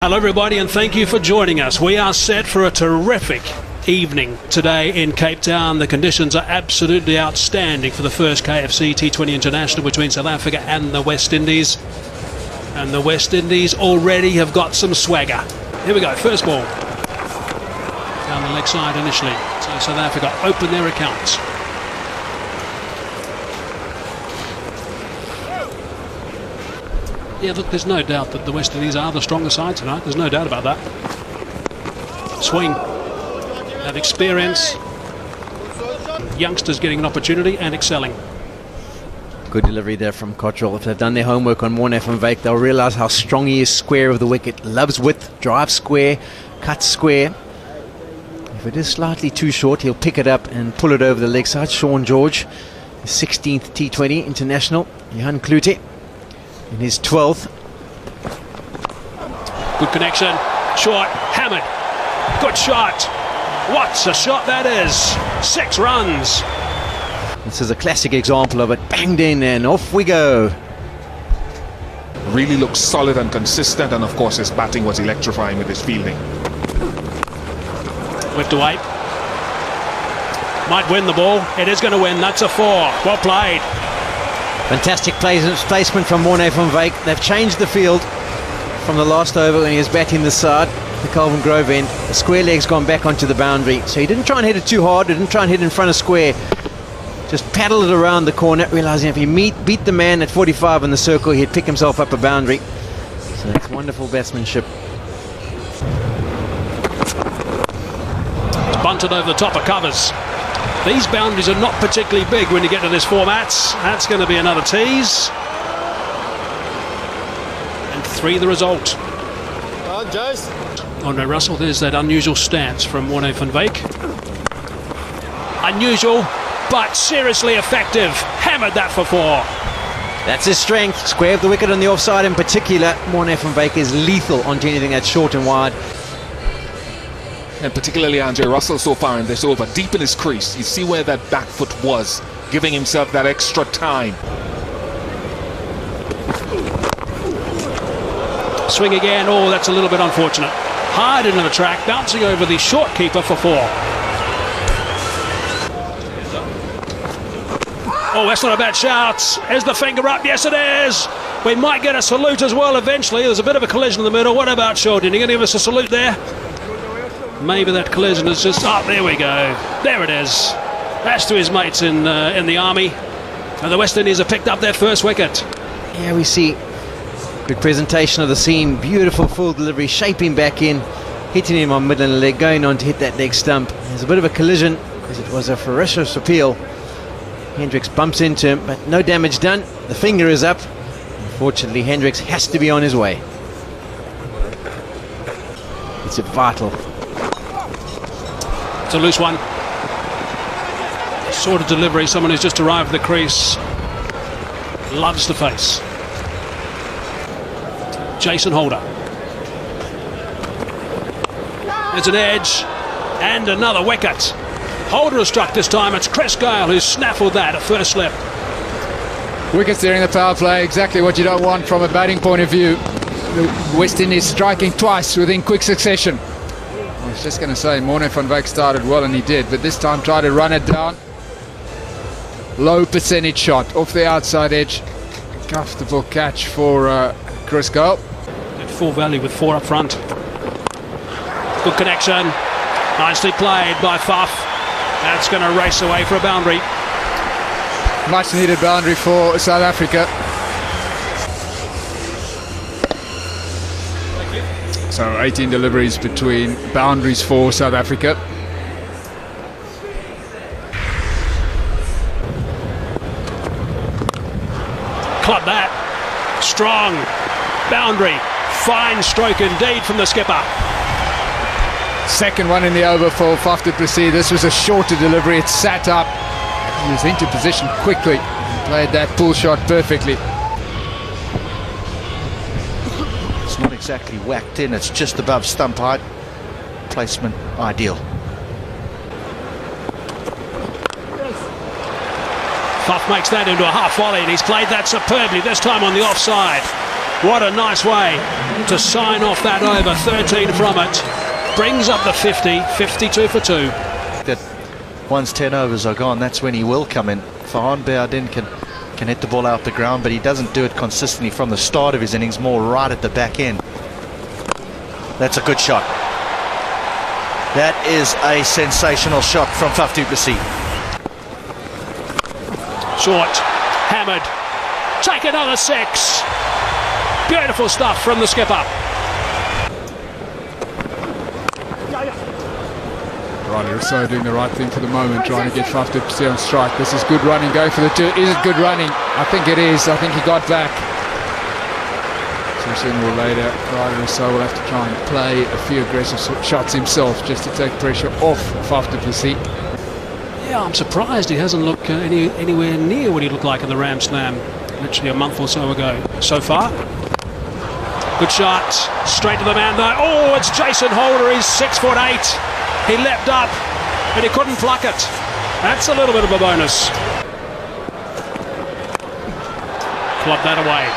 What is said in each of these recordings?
Hello everybody, and thank you for joining us. We are set for a terrific evening today in Cape Town. The conditions are absolutely outstanding for the first KFC T20 International between South Africa and the West Indies. And the West Indies already have got some swagger. Here we go, first ball. Down the leg side initially. So South Africa open their accounts. Yeah, look, there's no doubt that the West Indies are the stronger side tonight. There's no doubt about that. Swing. That experience. Youngsters getting an opportunity and excelling. Good delivery there from Cottrell. If they've done their homework on Morne van Wyk, they'll realise how strong he is square of the wicket. Loves width, drives square, cuts square. If it is slightly too short, he'll pick it up and pull it over the leg side. Sean George, his 16th T20 International. Johan Klute in his 12th. Good connection. Short. Hammered. Good shot. What a shot that is. 6 runs. This is a classic example of it. Banged in and off we go. Really looks solid and consistent, and of course his batting was electrifying with his fielding. Whipped away. Might win the ball. It is going to win. That's a 4. Well played. Fantastic placement from Morne van Wyk. They've changed the field from the last over when he was batting the side, the Calvin Grove end. The square leg's gone back onto the boundary. So he didn't try and hit it too hard. He didn't try and hit in front of square. Just paddled it around the corner, realising if he beat the man at 45 in the circle, he'd pick himself up a boundary. So it's wonderful batsmanship. It's bunted over the top of covers. These boundaries are not particularly big when you get to this format. That's going to be another tease. And 3 the result. Andre Russell, there's that unusual stance from Morne van Wyk. Unusual, but seriously effective. Hammered that for 4. That's his strength. Square of the wicket on the offside in particular. Morne van Wyk is lethal onto anything that's short and wide. And particularly Andre Russell so far in this over, deep in his crease. You see where that back foot was, giving himself that extra time. Swing again. Oh, that's a little bit unfortunate. Hard into the track, bouncing over the short keeper for 4. Oh, that's not a bad shout. Is the finger up? Yes, it is. We might get a salute as well eventually. There's a bit of a collision in the middle. What about Shorten? Are you going to give us a salute there? Maybe that collision is just... Oh, there we go. There it is. That's to his mates in the army. And the West Indies have picked up their first wicket. Yeah, we see good presentation of the scene. Beautiful full delivery, shaping back in, hitting him on middle and leg, going on to hit that leg stump. There's a bit of a collision because it was a ferocious appeal. Hendricks bumps into him, but no damage done. The finger is up. Unfortunately, Hendricks has to be on his way. It's a vital. It's a loose one. Sort of delivery, someone who's just arrived at the crease. Loves the face. Jason Holder. There's an edge and another wicket. Holder has struck this time. It's Chris Gayle who's snaffled that at first slip. Wickets there in the power play, exactly what you don't want from a batting point of view. The West Indies striking twice within quick succession. I was just going to say, Morne van Wyk started well, and he did, but this time tried to run it down. Low percentage shot off the outside edge. Comfortable catch for Chris Gayle. At full value with 4 up front. Good connection. Nicely played by Faf. That's going to race away for a boundary. Much needed boundary for South Africa. So 18 deliveries between boundaries for South Africa. Club that. Strong. Boundary. Fine stroke indeed from the skipper. Second one in the over for Faf du Plessis. This was a shorter delivery. It sat up. He was into position quickly. Played that pull shot perfectly. It's not exactly whacked in, it's just above stump height. Placement ideal. Faf makes that into a half volley, and he's played that superbly, this time on the offside. What a nice way to sign off that over. 13 from it. Brings up the 50, 52 for 2. That once 10 overs are gone, that's when he will come in. Farhan Bayardin can hit the ball out the ground, but he doesn't do it consistently from the start of his innings, more right at the back end. That's a good shot. That is a sensational shot from Faf du Plessis. Short, hammered, take another 6. Beautiful stuff from the skipper. Riley Rousseau doing the right thing for the moment, trying to get Faf du Plessis on strike. This is good running, going for the 2. Is it good running? I think it is. I think he got back. So sooner or later, Riley Rousseau will have to try and play a few aggressive shots himself just to take pressure off Faf du Plessis. Yeah, I'm surprised he hasn't looked anywhere near what he looked like in the Ram Slam literally a month or so ago. So far, good shot, straight to the man though. Oh, it's Jason Holder. He's 6'8". He leapt up and he couldn't pluck it. That's a little bit of a bonus. Club that away.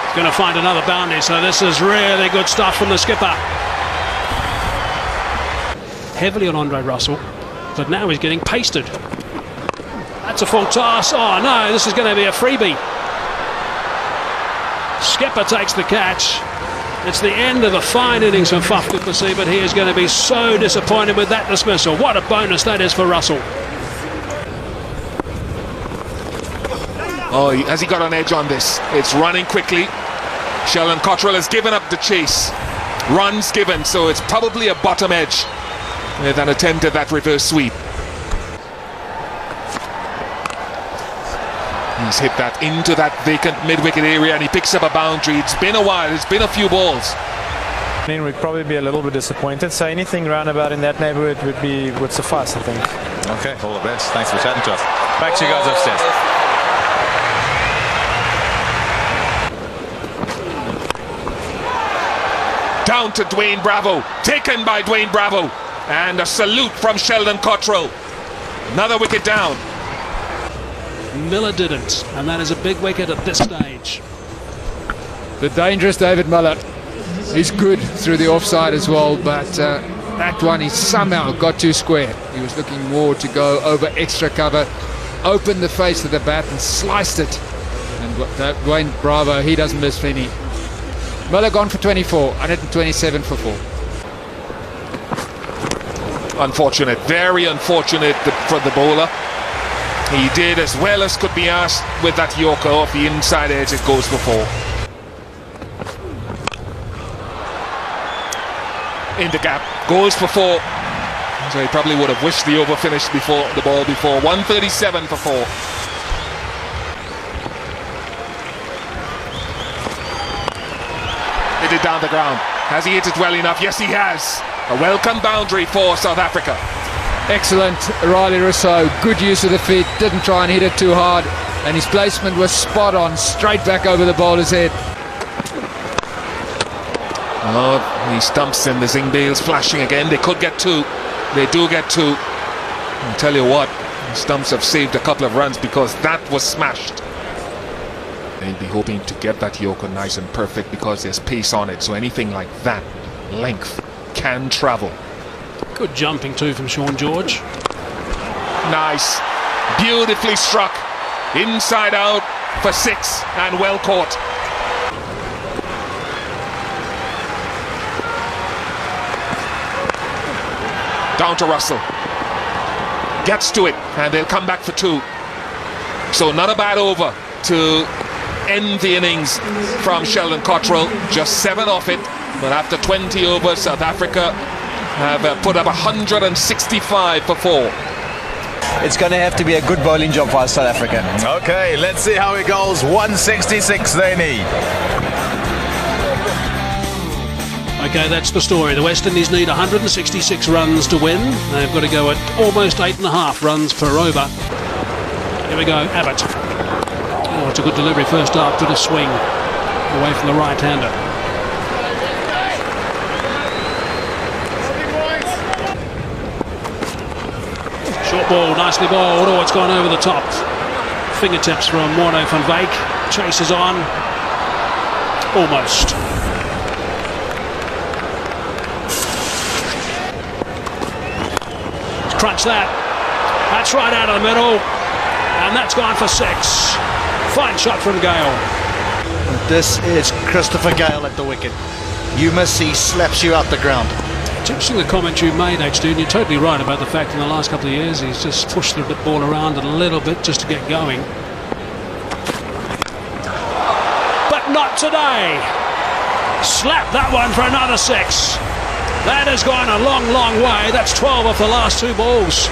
He's going to find another boundary, so this is really good stuff from the skipper. Heavily on Andre Russell, but now he's getting pasted. That's a full toss. Oh no, this is going to be a freebie. Skipper takes the catch. It's the end of a fine innings from Faf du Plessis, but he is going to be so disappointed with that dismissal. What a bonus that is for Russell. Oh, has he got an edge on this? It's running quickly. Sheldon Cottrell has given up the chase. Runs given, so it's probably a bottom edge with an attempt at that reverse sweep. He's hit that into that vacant mid-wicket area and he picks up a boundary. It's been a while, it's been a few balls. I mean, we'd probably be a little bit disappointed, so anything roundabout in that neighbourhood would suffice, I think. Okay, all the best. Thanks for chatting to us. Back to you guys upstairs. Down to Dwayne Bravo, taken by Dwayne Bravo, and a salute from Sheldon Cottrell. Another wicket down. Miller didn't, and that is a big wicket at this stage. The dangerous David Miller. He's good through the offside as well, but that one he somehow got too square. He was looking more to go over extra cover, opened the face of the bat and sliced it. And Dwayne Bravo, he doesn't miss plenty. Miller gone for 24, 127 for 4. Unfortunate, very unfortunate for the bowler. He did as well as could be asked with that Yorker off the inside edge. It goes for 4. In the gap, goes for 4. So he probably would have wished the over finished before the ball before. 137 for 4. Hit it down the ground. Has he hit it well enough? Yes, he has. A welcome boundary for South Africa. Excellent, Riley Rousseau. Good use of the feet. Didn't try and hit it too hard. And his placement was spot on. Straight back over the bowler's head. Oh, the stumps and the zing bails flashing again. They could get 2. They do get 2. I'll tell you what, the stumps have saved a couple of runs because that was smashed. They'll be hoping to get that Yorker nice and perfect because there's pace on it. So anything like that, length, can travel. Good jumping too from Sean George. Nice, beautifully struck, inside out for 6 and well caught. Down to Russell, gets to it and they'll come back for 2. So not a bad over to end the innings from Sheldon Cottrell. Just 7 off it, but after 20 overs, South Africa have put up 165 for 4. It's going to have to be a good bowling job for South Africa. Okay, let's see how it goes. 166 they need. Okay, that's the story. The West Indies need 166 runs to win. They've got to go at almost 8.5 runs per over. Here we go, Abbott. Oh, it's a good delivery first up, bit of swing away from the right-hander. Short ball, nicely bowled. Oh, it's gone over the top. Fingertips from Morne van Wyk. Chases on. almost. Crunch that. That's right out of the middle. And that's gone for 6. Fine shot from Gayle. This is Christopher Gayle at the wicket. You must see slaps you out the ground. It's interesting the comment you made, HD, and you're totally right about the fact in the last couple of years he's just pushed the ball around a little bit just to get going. But not today. Slap that one for another 6. That has gone a long, long way. That's 12 off the last 2 balls.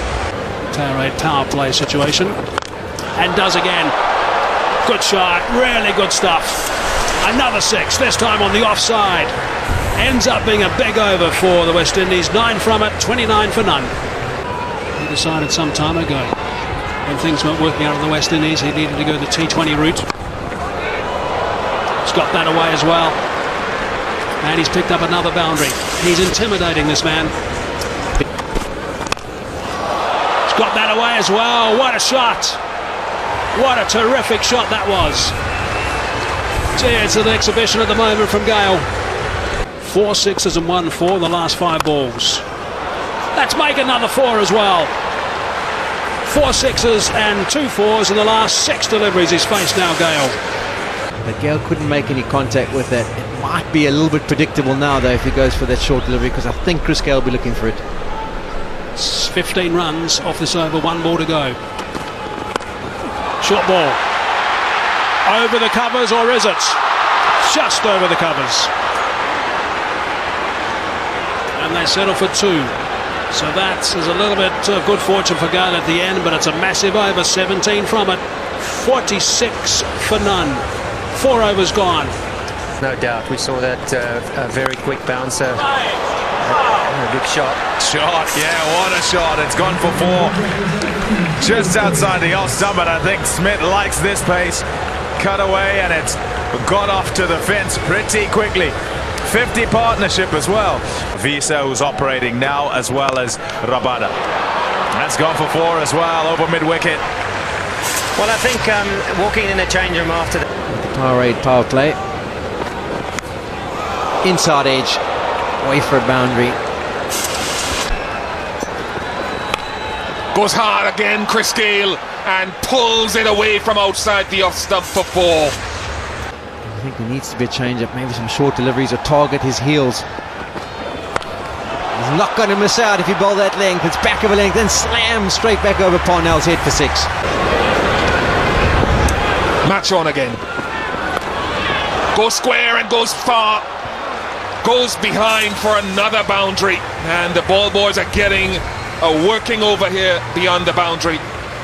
Power play situation. And does again. Good shot. Really good stuff. Another 6, this time on the offside. Ends up being a big over for the West Indies. 9 from it, 29 for none. He decided some time ago, when things weren't working out in the West Indies, he needed to go the T20 route. He's got that away as well. And he's picked up another boundary. He's intimidating, this man. He's got that away as well. What a shot. What a terrific shot that was. Gee, it's an exhibition at the moment from Gayle. 4 6s and 1 4 in the last 5 balls. Let's make another 4 as well. 4 6s and 2 4s in the last 6 deliveries he's faced now, Gayle. But Gayle couldn't make any contact with that. It might be a little bit predictable now, though, if he goes for that short delivery, because I think Chris Gayle will be looking for it. It's 15 runs off this over, 1 ball to go. Short ball. Over the covers, or is it? Just over the covers. And they settle for 2. So that is a little bit of good fortune for Gayle at the end, but it's a massive over, 17 from it. 46 for none. 4 overs gone. No doubt. We saw that a very quick bouncer. A big shot. Yeah, what a shot. It's gone for 4. Just outside the off stump, and I think Smith likes this pace. Cut away, and it's got off to the fence pretty quickly. 50 partnership as well. Visa, who's operating now, as well as Rabada. That's gone for 4 as well, over mid-wicket. Well, I think walking in the change room after that. Power play. Inside edge. Away for a boundary. Goes hard again, Chris Gayle, and pulls it away from outside the off stump for 4. I think there needs to be a change-up, maybe some short deliveries or target his heels. He's not going to miss out if he bowl that length. It's back of a length, then slam straight back over Parnell's head for 6. Match on again. Goes square and goes far. Goes behind for another boundary. And the ball boys are getting a working over here beyond the boundary.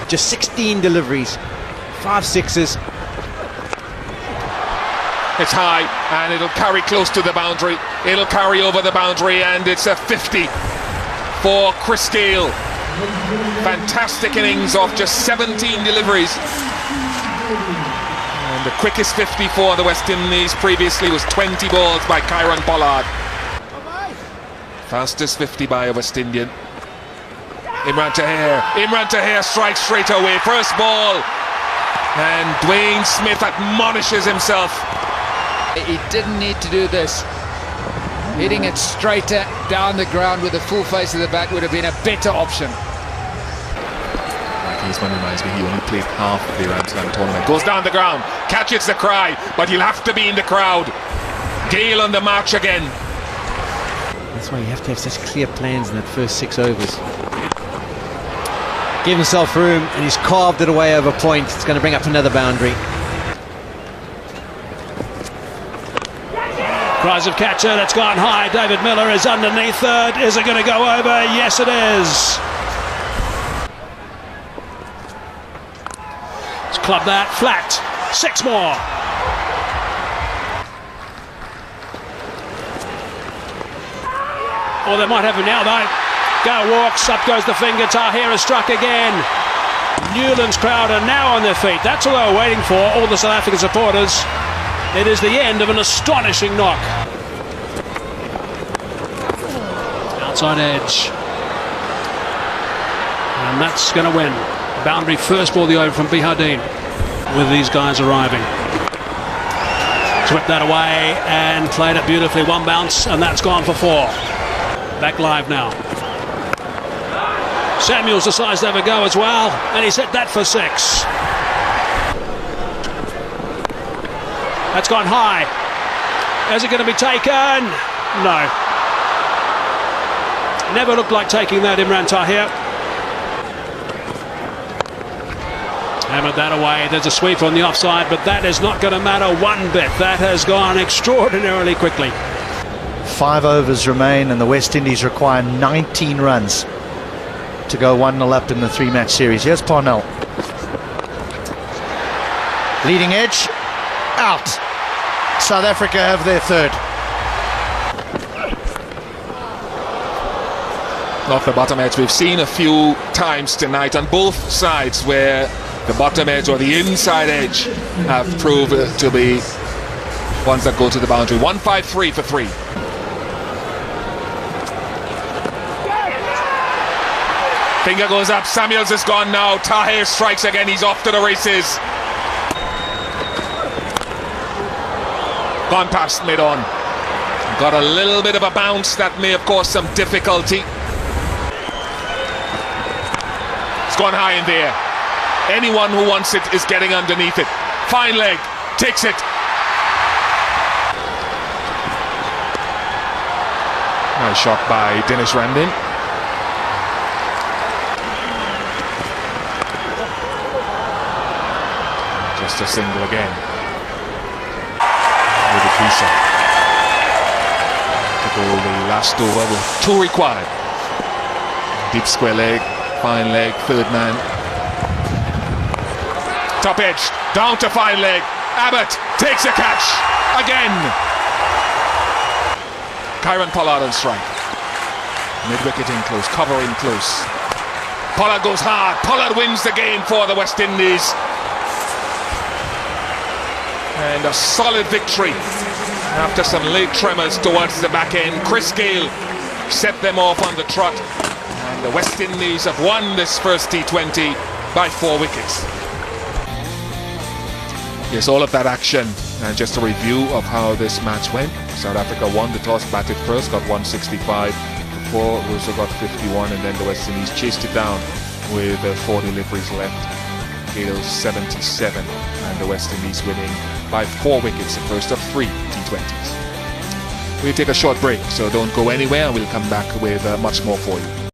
Just 16 deliveries. 5 6s. It's high, and it'll carry close to the boundary. It'll carry over the boundary, and it's a 50 for Chris Gayle. Fantastic innings of just 17 deliveries. And the quickest 50 for the West Indies previously was 20 balls by Kieron Pollard. Fastest 50 by a West Indian. Imran Tahir strikes straight away. First ball. And Dwayne Smith admonishes himself. He didn't need to do this. Hitting it straighter down the ground with the full face of the bat would have been a better option. This one reminds me, he only played half of the Grand Slam tournament. Goes down the ground, catches the cry, but he'll have to be in the crowd. Gayle on the march again. That's why you have to have such clear plans in that first 6 overs. Give himself room, and he's carved it away over point. It's going to bring up another boundary. Cries of catcher, that's gone high. David Miller is underneath third. Is it going to go over? Yes, it is. Let's club that flat. 6 more. Oh, they might have him now, though. Gayle walks, up goes the finger. Tahir has struck again. Newlands crowd are now on their feet. That's what they were waiting for, all the South African supporters. It is the end of an astonishing knock. Outside edge. And that's going to win. Boundary first ball the over from Bihardine with these guys arriving. Swept that away and played it beautifully. One bounce, and that's gone for 4. Back live now. Samuels decides to have a go as well, and he's hit that for 6. That's gone high. Is it going to be taken? No. Never looked like taking that, Imran Tahir. Hammered that away. There's a sweep on the offside, but that is not going to matter one bit. That has gone extraordinarily quickly. 5 overs remain, and the West Indies require 19 runs to go 1-0 up in the 3-match series. Here's Parnell. Leading edge. Out. South Africa have their 3rd. Off the bottom edge, we've seen a few times tonight on both sides where the bottom edge or the inside edge have proved to be ones that go to the boundary. 153 for 3. Finger goes up, Samuels is gone now, Tahir strikes again, he's off to the races. Gone past mid-on. Got a little bit of a bounce that may have caused some difficulty. It's gone high in there. Anyone who wants it is getting underneath it. Fine leg, takes it. Nice shot by Dinesh Ramdin. Just a single again. With a Kisa. To go the last over with 2 required. Deep square leg, fine leg, 3rd man. Top edge, down to fine leg. Abbott takes a catch again. Kieran Pollard on strike. Mid-wicket in close, cover in close. Pollard goes hard. Pollard wins the game for the West Indies. And a solid victory after some late tremors towards the back end. Chris Gayle set them off on the trot. And the West Indies have won this first T20 by 4 wickets. Yes, all of that action, and just a review of how this match went. South Africa won the toss, batted first, got 165 for 4, also got 51, and then the West Indies chased it down with 4 deliveries left. Gayle 77, and the West Indies winning by 4 wickets, the first of 3 T20s. We'll take a short break, so don't go anywhere, and we'll come back with much more for you.